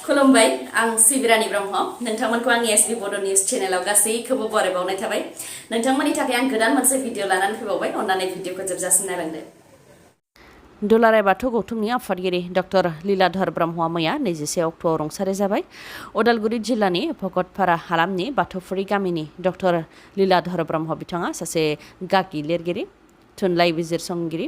खुलुमबाय आं सिबिरानि ब्रह्म नोंथांमोनखौ आंनि एसबी बड' निउज चेनेलाव गासैखौबो बरायबावनाय थाबाय नोंथांमोननि थाखाय आं गोदान मोनसे भिडिअ लानानै फैबावबाय अन्नानै भिडिअखौ जोबजासिम नायलांदो। दुलाराय बाथौ गौथुमनि आफादगिरि डक्टर लीलाधर ब्रह्मआ मैया 21 अक्ट'आव रुंसारि जाबाय। उदालगुरि जिल्लानि भगतपारा हालामनि बाथौफुरि गामिनि डक्टर लीलाधर ब्रह्म बिथाङा सासे गागि लिरगिरि, थुनलाइ बिजिरसंगिरि,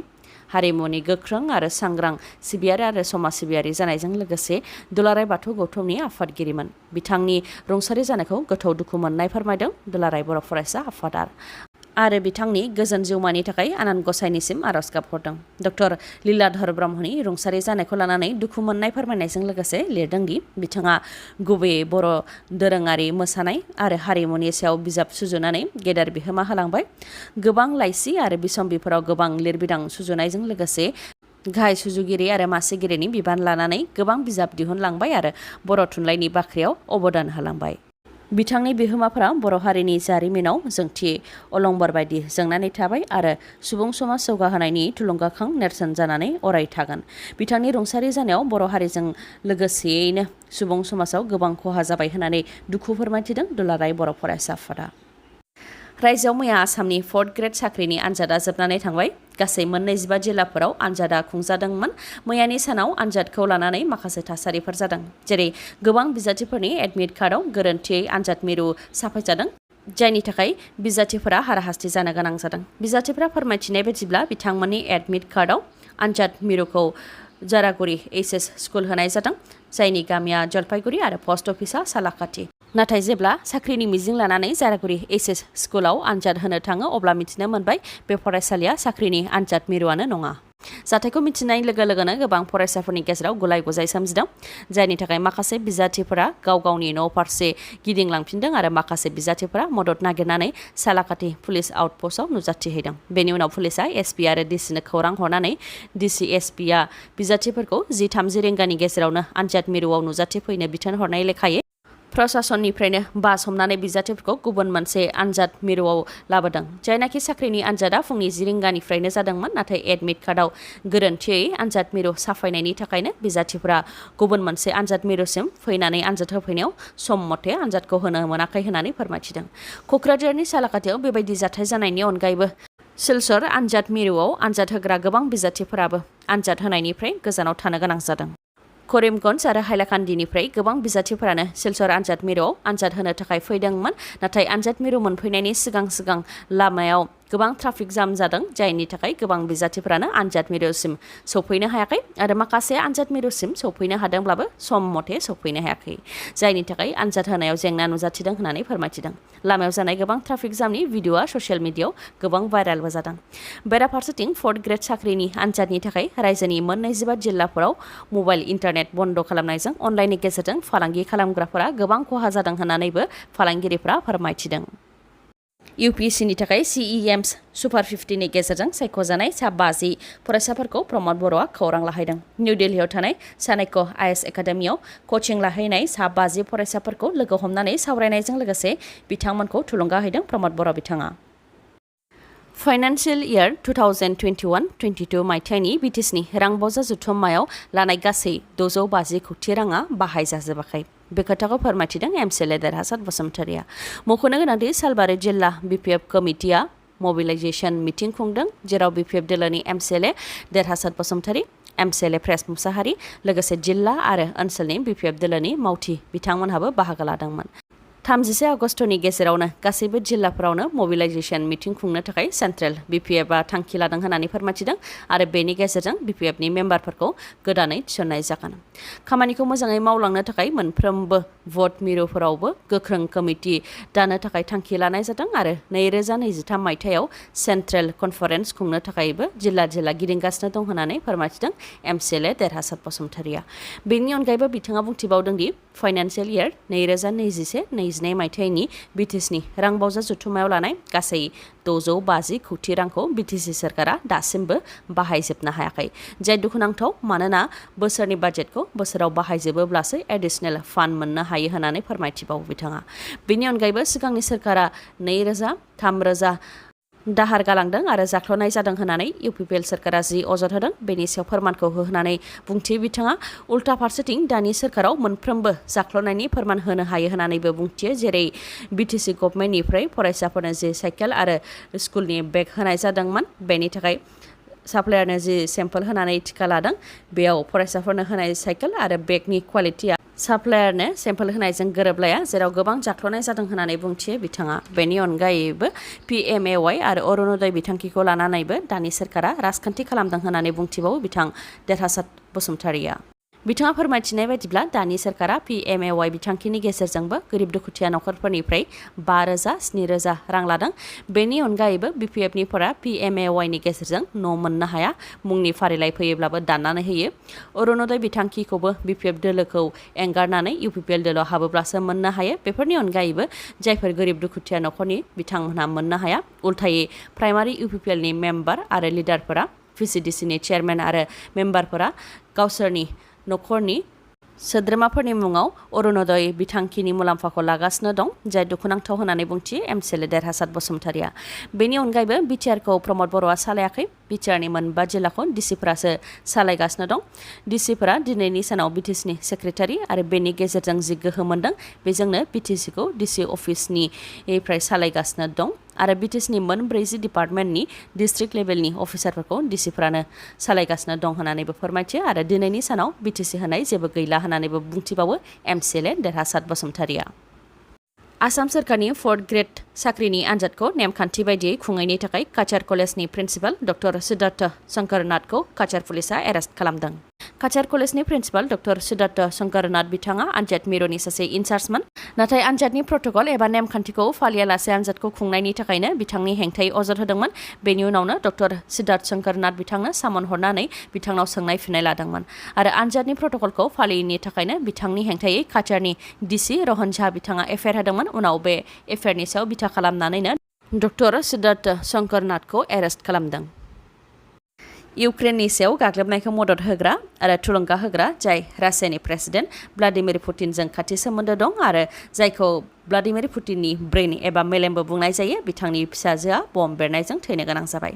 हारिमुनि गोख्रों आरो सांग्रां सिबियारि आरो समाज सिबियारि जानायजों लोगोसे दुलाराय बाथौ गौथुमनि आफादगिरिमोन। बिथांनि रुंसारि जानायखौ गोथौ दुखु मोननाय फोरमायदों दुलाराय बर' फरायसा आफादा आरो बिथांनि गोजोन जिउमानि थाखाय आनान गसाइनिसिम आरज गाबहरदों। डक्टर लीलाधर ब्रह्मनि रुंसारि जानायखौ लानानै दुखु मोननाय फोरमायनायजों लोगोसे लिरदों दि बिथाङा गुबैयै बर' दोरोङारि मोसानाय आरो हारिमुनि सायाव बिजाब सुजुनानै गेदेर बिहोमा होलांबाय। गोबां लाइसि आरो बिसम्बिफोराव गोबां लिरबिदां सुजुनायजों लोगोसे गाहाय सुजुगिरि आरो मासिगिरिनि बिबान लानानै गोबां बिजाब दिहुनलांबाय आरो बर' थुनलाइनि बाख्रियाव अबदान होलांबाय। बिथांनि बिहोमाफोरा बर' हारिनि जारिमिनाव जोंथि अलंबार बायदि जोंनानै थाबाय आरो सुबुं समाज जौगाहोनायनि थुलुंगाखां नेरसोन जानानै अराय थागोन। बिथांनि रुंसारि जानायाव बर' हारिजों लोगोसेयैनो सुबुं समाजाव गोबां खहा जाबाय होननानै दुखु फोरमायथिदों दुलाराय बर' फरायसा आफादा। रायजोआव मैया आसामनि 4th ग्रेड साख्रिनि आनजादा जोबनानै थांबाय। गासै 25 जिल्लाफोराव आनजादा खुंजादोंमोन। मैयानि सानाव आनजादखौ लानानै माखासे थासारिफोर जादों, जेरै गोबां बिजाथिफोरनि एडमिट कार्डआव गोरोन्थियै आनजाद मिरु साफायजादों, जायनि थाखाय बिजाथिफोरा हाराहास्ति जानो गोनां जादों। बिजाथिफोरा फोरमायथिनाय बायदिब्ला बिथांमोननि एडमिट कार्डआव आनजाद मिरुखौ जारागुरि एचएस स्कुल होनाय जादों, जायनि गामिया जलपाइगुरि आरो पस्ट अफिसा सालाकाथि। नाथाय जेब्ला साख्रिनि मिजिं लानानै जारागुरि एचएस स्कुलाव आनजाद होनो थाङो अब्ला मिथिनो मोनबाय बे फरायसालिया साख्रिनि आनजाद मिरुआनो नङा। जाथायखौ मिथिनाय लोगो लोगोनो गोबां फरायसाफोरनि गेजेराव गुलाय गुजाय सोमजिदों, जायनि थाखाय माखासे बिजाथिफोरा गाव गावनि न' फारसे गिदिंलांफिनदों आरो माखासे बिजाथिफोरा मदद नागिरनानै सालाकाथि पुलिस आउटपस्टआव नुजाथिहैदों। बेनि उनाव पुलिसआ एसपि आरो डिसिनो खौरां हरनानै डिसि एसपिआ बिजाथिफोरखौ 10:30 रिंगानि गेजेरावनो आनजाद मिरुआव नुजाथिफैनो बिथोन हरनाय लेखायै प्रशासननिफ्रायनो बास हमनानै बिजाथिफोरखौ गुबुन मोनसे आनजाद मिरुआव लाबोदों। जायनाखि साख्रिनि आनजादा फुंनि 10 रिंगानिफ्रायनो जादोंमोन, नाथाय एडमिट कार्डआव गोरोन्थियै आनजाद मिरु साफायनायनि थाखायनो बिजाथिफोरा गुबुन मोनसे आनजाद मिरुसिम फैनानै आनजाद होफैनायाव सम मथे आनजादखौ होनो मोनाखै होननानै फोरमायथिदों। क'क्राझारनि सालाकाथियाव बेबायदि जाथाय जानायनि अनगायैबो सिलचर आनजाद मिरुआव आनजाद होग्रा गोबां बिजाथिफोराबो आनजाद होनायनिफ्राय गोजानाव थानो गोनां जादों। करिमगन्ज आरो हाइलाकान्दिनिफ्राय गोबां बिजाथिफोरानो सिलचर आनजाद मिरुआव आनजाद होनो थाखाय फैदोंमोन, नाथाय आनजाद मिरु मोनफैनायनि सिगां लामायाव गोबां ट्राफिक जाम जादों, जायनि थाखाय गोबां बिजाथिफोरानो आनजाद मिरुसिम सौफैनो हायाखै आरो माखासे आनजाद मिरुसिम सौफैनो हादोंब्लाबो सम मथे सौफैनो हायाखै, जायनि थाखाय आनजाद होनायाव जेंना नुजाथिदों होननानै फोरमायथिदों। लामायाव जानाय गोबां ट्राफिक जामनि भिडिअ'आ ससियेल मिडियाआव गोबां भाइरालबो जादों। बेराफारसेथिं 4th ग्रेड साख्रिनि आनजादनि थाखाय रायजोनि 25 जिल्लाफोराव मबाइल इन्टारनेट बन्द खालामनायजों अनलाइननि गेजेरजों फालांगि खालामग्राफोरा गोबां खहा जादों होननानैबो फालांगिरिफ्रा फोरमायथिदों। इउपिएससिनि थाखाय CEMS सुपार 50नि गेजेरजों सायख'जानाय सा 50 फरायसाफोरखौ प्रमद बर'आ खौरां लाहैदों। निउ दिल्लीआव थानाय चाणक्य आइएस एकाडेमियाव कचिं लाहैनाय सा 50 फरायसाफोरखौ लोगो हमनानै सावरायनायजों लोगोसे बिथांमोनखौ थुलुंगा होदों प्रमद बर' बिथाङा। फाइनान्सियेल इयार 2021-22 मायथाइनि बिटिसिनि रां बावजा जुथुम्मायाव लानाय गासै 650 कोटि राङा बाहायजाजोबाखै। बे खोथाखौ फोरमायथिदों एमसिएलए देरहासात बसुमतारिया। मख'नो गोनांदि सालबारि जिल्ला बिपिएफ कमिटिया मबिलाइजेसन मिटिं खुंदों, जेराव बिपिएफ दोलोनि एमसिएलए देरहासात बसुमतारि, एमसिएलए प्रेस मुसाहारि लोगोसे जिल्ला आरो ओनसोलनि बिपिएफ दोलोनि मावथि बिथांमोनहाबो बाहागो लादोंमोन। 31 आगस्टनि गेजेरावनो गासैबो जिल्लाफोरावनो मबिलाइजेसन मिटिं खुंनो थाखाय सेन्ट्रेल बिपिएफआ थांखि लादों होननानै फोरमायथिदों आरो बेनि गेजेरजों बिपिएफनि मेम्बारफोरखौ गोदानै थिसननाय जागोन। खामानिखौ मोजाङै मावलांनो थाखाय मोनफ्रोमबो भट मिरुफोरावबो गोख्रों कमिटि दानो थाखाय थांखि लानाय जादों आरो 2023 मायथाइयाव सेन्ट्रेल कनफारेन्स खुंनो थाखायबो जिल्ला गिदिंगासिनो दं होननानै फोरमायथिदों एमसिएलए देरहासात बसुमतारिया। बेनि अनगायैबो बिथाङा बुंथिबावदों दि फाइनान्सियेल इयार 2021-22 मायथाइनि बिटिसिनि रां बावजा जुथुम्मायाव लानाय गासै 650 कोटि रांखौ बिटिसि सरकारा दासिमबो बाहायजोबनो हायाखै, जाय दुखुनांथाव, मानोना बोसोरनि बाजेटखौ बोसोराव बाहायजोबोब्लासो एडिशनेल फान्ड मोननो हायो होननानै फोरमायथिबावो बिथाङा। बेनि अनगायैबो सिगांनि सरकारा 2000-3000 दाहार गालांदों आरो जाख्ल'नाय जादों होननानै इउपिपिएल सोरखारा जि अजद होदों बेनि सायाव फोरमानखौ होनानै बुंथियो बिथाङा उल्था फारसेथिं दानि सोरखाराव मोनफ्रोमबो जाख्ल'नायनि फोरमान होनो हायो होननानैबो बुंथियो जेरै बिटिसि गभर्नमेन्टनिफ्राय फरायसाफोरनो जि साइकेल आरो स्कुलनि बेग होनाय जादोंमोन बेनि थाखाय साप्लायारनो जि सेम्पोल होनानै टिका लादों बेयाव फरायसाफोरनो होनाय साइकेल आरो बेगनि क्वालिटिया साप्लायारनो सेम्पोल होनायजों गोरोबलाया जेराव गोबां जाख्ल'नाय जादों होननानै बुंथियो बिथाङा बेनि अनगायैबो PMAY आरो अरुणोदय बिथांखिखौ लानानैबो दानि सोरखारा राजखान्थि खालामदों होननानै बुंथिबावो बिथां देरहासात बसुमतारिया बिथाङा फोरमायथिनाय बायदिब्ला दानि सोरखारा PMAY बिथांखिनि गेजेरजोंबो गोरिब दुखुथिया नखरफोरनिफ्राय 5,000 7,000 रां लादों बेनि अनगायैबो BPFनिफोरा PMAYनि गेजेरजों न' मोननो हाया मुंनि फारिलाइ फैयोब्लाबो दाननानै होयो अरुणोदय बिथांखिखौबो BPF दोलोखौ एंगारनानै UPPL दोलोआव हाबोब्लासो मोननो हायो बेफोरनि अनगायैबो जायफोर गोरिब दुखुथिया नखरनि बिथांमोनहा मोननो हाया उल्थायै प्राइमारि UPPLनि मेम्बार आरो लिडारफोरा VCDCनि चेयारमेन आरो मेम्बारफोरा गावसोरनि नखरनि सोद्रोमाफोरनि मुङाव अरुणोदय बिथांखिनि मुलाम्फाखौ लागासिनो दं जाय दुखुनांथाव होननानै बुंथियो MCLA देरहासात बसुमतारिया बेनि अनगायैबो बिटिआरखौ प्रमद बर'आ सालायाखै बिटिआरनि मोनबा जिल्लाखौ डिसिफोरासो सालायगासिनो दं डिसिफोरा दिनैनि सानाव बिटिसिनि सेक्रेटारि आरो बेनि गेजेरजों जि गोहो मोनदों बेजोंनो बिटिसिखौ डिसि अफिसनिफ्राय सालायगासिनो दं आरो बिटिसिनि मोन 40 डिपार्टमेन्टनि डिस्ट्रिक्ट लेभेलनि अफिसारफोरखौ डिसिफोरानो सालायगासिनो दं होननानैबो फोरमायथियो आरो दिनैनि सानाव बिटिसि होनाय जेबो गैला होननानैबो बुंथिबावो MCLA देरहासात बसुमतारिया आसाम सोरखारनि 4th ग्रेड साख्रिनि आनजादखौ नेमखान्थि बायदियै खुंनायनि थाखाय काछार कलेजनि प्रिन्सिपाल डक्टर सिद्धार्थ शंकरनाथखौ काछार पुलिसा एरेस्ट खालामदों काछार कलेजनि प्रिन्सिपाल डक्टर सिद्धार्थ शंकरनाथ बिथाङा आनजाद मिरुनि सासे इनचार्जमोन नाथाय आनजादनि प्रट'कल एबा नेमखान्थिखौ फालियालासे आनजादखौ खुंनायनि थाखायनो बिथांनि हेंथायै अजद होदोंमोन बेनि उनावनो डक्टर सिद्धार्थ शंकरनाथ बिथांनो सामन हरनानै बिथांनाव सोंनाय फिननाय लादोंमोन आरो आनजादनि प्रट'कलखौ फालियैनि थाखायनो बिथांनि हेंथायै काछारनि डिसि रहन झा बिथाङा एफआइआर होदोंमोन उनाव बे एफआइआरनि सायाव बिथा खालामनानैनो डक्टर सिद्धार्थ शंकरनाथखौ एरेस्ट खालामदों इउक्रेननि सायाव गाग्लोबनायखौ मदद होग्रा आरो थुलुंगा होग्रा जाय रासियानि प्रेसिडेन्ट भ्लादिमिर पुटिनजों खाथि सोमोन्दो दं आरो जायखौ भ्लादिमिर पुटिननि ब्रेन एबा मेलेमबो बुंनाय जायो बिथांनि फिसाजोआ बम्ब बेरनायजों थैनो गोनां जाबाय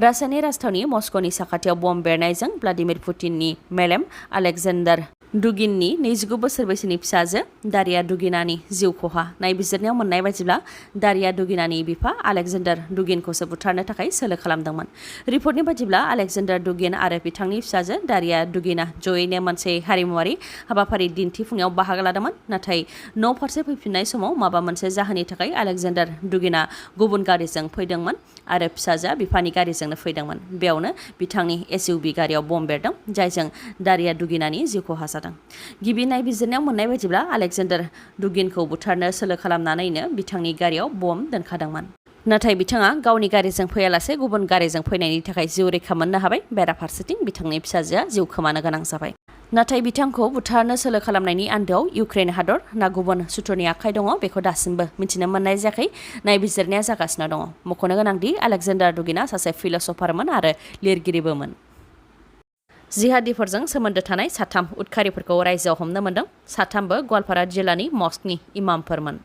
रासियानि राजथावनि मस्क'नि साखाथियाव बम्ब बेरनायजों भ्लादिमिर पुटिननि मेलेम आलेक्जेन्डार दुगिननि 29 बोसोर बैसोनि फिसाजो दारिया दुगिनानि जिउ खहा नायबिजिरनायाव मोननाय बायदिब्ला दारिया दुगिनानि बिफा आलेक्जेन्डार दुगिनखौसो बुथारनो थाखाय सोलो खालामदोंमोन रिपर्टनि बायदिब्ला आलेक्जेन्डार दुगिन आरो बिथांनि फिसाजो दारिया दुगिना जयैनो मोनसे हारिमुवारि हाबाफारि दिन्थिफुंनायाव बाहागो लादोंमोन नाथाय न' फारसे फैफिननाय समाव माबा मोनसे जाहोननि थाखाय आलेक्जेन्डार दुगिना गुबुन गारिजों फैदोंमोन आरो फिसाजोआ बिफानि गारिजोंनो फैदोंमोन बेयावनो बिथांनि SUV गारियाव बम्ब बेरदों जायजों दारिया दुगिनानि जिउ खहा जादों गिबि नायबिजिरनायाव मोननाय बायदिब्ला आलेक्जेन्डार दुगिनखौ बुथारनो सोलो खालामनानैनो बिथांनि गारियाव बम्ब दोनखादोंमोन नाथाय बिथाङा गावनि गारिजों फैयालासे गुबुन गारिजों फैनायनि थाखाय जिउ रैखा मोननो हाबाय बेराफारसेथिं बिथांनि फिसाजोआ जिउ खोमानो गोनां जाबाय नाथाय बिथांखौ बुथारनो सोलो खालामनायनि आन्दोआव इउक्रेन हादर ना गुबुन सुथुरनि आखाइ दङ बेखौ दासिमबो मिथिनो मोननाय जायाखै नायबिजिरनाया जागासिनो दङ मख'नो गोनांदि आलेक्जेन्डार दुगिना सासे फिलसफारमोन आरो लिरगिरिबोमोन जिहादिफोरजों सोमोन्दो थानाय 3 उदखारिफोरखौ रायजोआव हमनो मोन्दों 3बो गवालपारा जिल्लानि मस्कनि इमामफोरमोन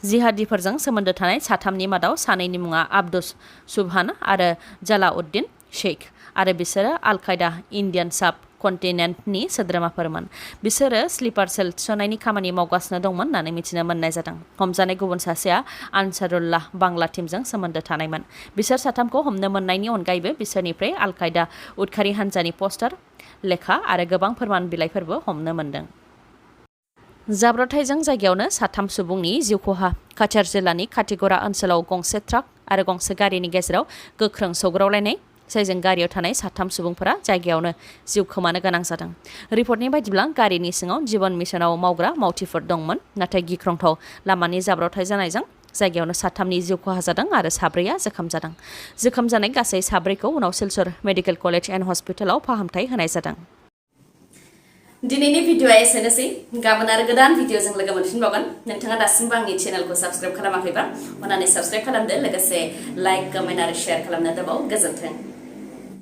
जिहादिफोरजों सोमोन्दो थानाय 3नि मादाव 2नि मुङा आब्दुस सुबहान आरो जालाउद्दिन शेख आरो बिसोरो आल कायदा इन्डियान साब कन्टिनेन्टनि सोद्रोमाफोरमोन बिसोरो स्लिपार सेल थिसननायनि खामानि मावगासिनो दंमोन होननानै मिथिनो मोननाय जादों हमजानाय गुबुन सासेया आनसारुल्लाह बांला टीमजों सोमोन्दो थानायमोन बिसोर 3खौ हमनो मोननायनि अनगायैबो बिसोरनिफ्राय आल कायदा उदखारि हान्जानि पस्टार लेखा आरो गोबां फोरमान बिलाइफोरबो हमनो मोन्दों जाब्रबथायजों जायगायावनो 3 सुबुंनि जिउ खहा काछार जिल्लानि खाथिगरा ओनसोलाव गंसे ट्राक आरो गंसे गारिनि गेजेराव गोख्रों सौग्रावलायनाय जायजों गारियाव थानाय 3 सुबुंफोरा जायगायावनो जिउ खोमानो गोनां जादों रिपर्टनि बायदिब्ला गारिनि सिङाव जीवन मिशनआव मावग्रा मावथिफोर दंमोन नाथाय गिख्रंथाव लामानि जाब्रबथाय जानायजों जायगायावनो 3नि जिउ खहा जादों आरो 4आ जोखोम जादों जोखोम जानाय गासै 4खौ उनाव सिलचर मेडिकेल कलेज एन्ड हस्पिटालाव फाहामथाय होनाय जादों दिनैनि भिडिअआ एसेनोसै गाबोन आरो गोदान भिडिअजों लोगो मोनफिनबावगोन नोंथाङा दासिमबो आंनि चेनेलखौ साबस्क्राइब खालामाखैबा अन्नानै साबस्क्राइब खालामदो लोगोसे लाइक कमेन्ट आरो शेयार खालामनो दाबाव गोजोन्थों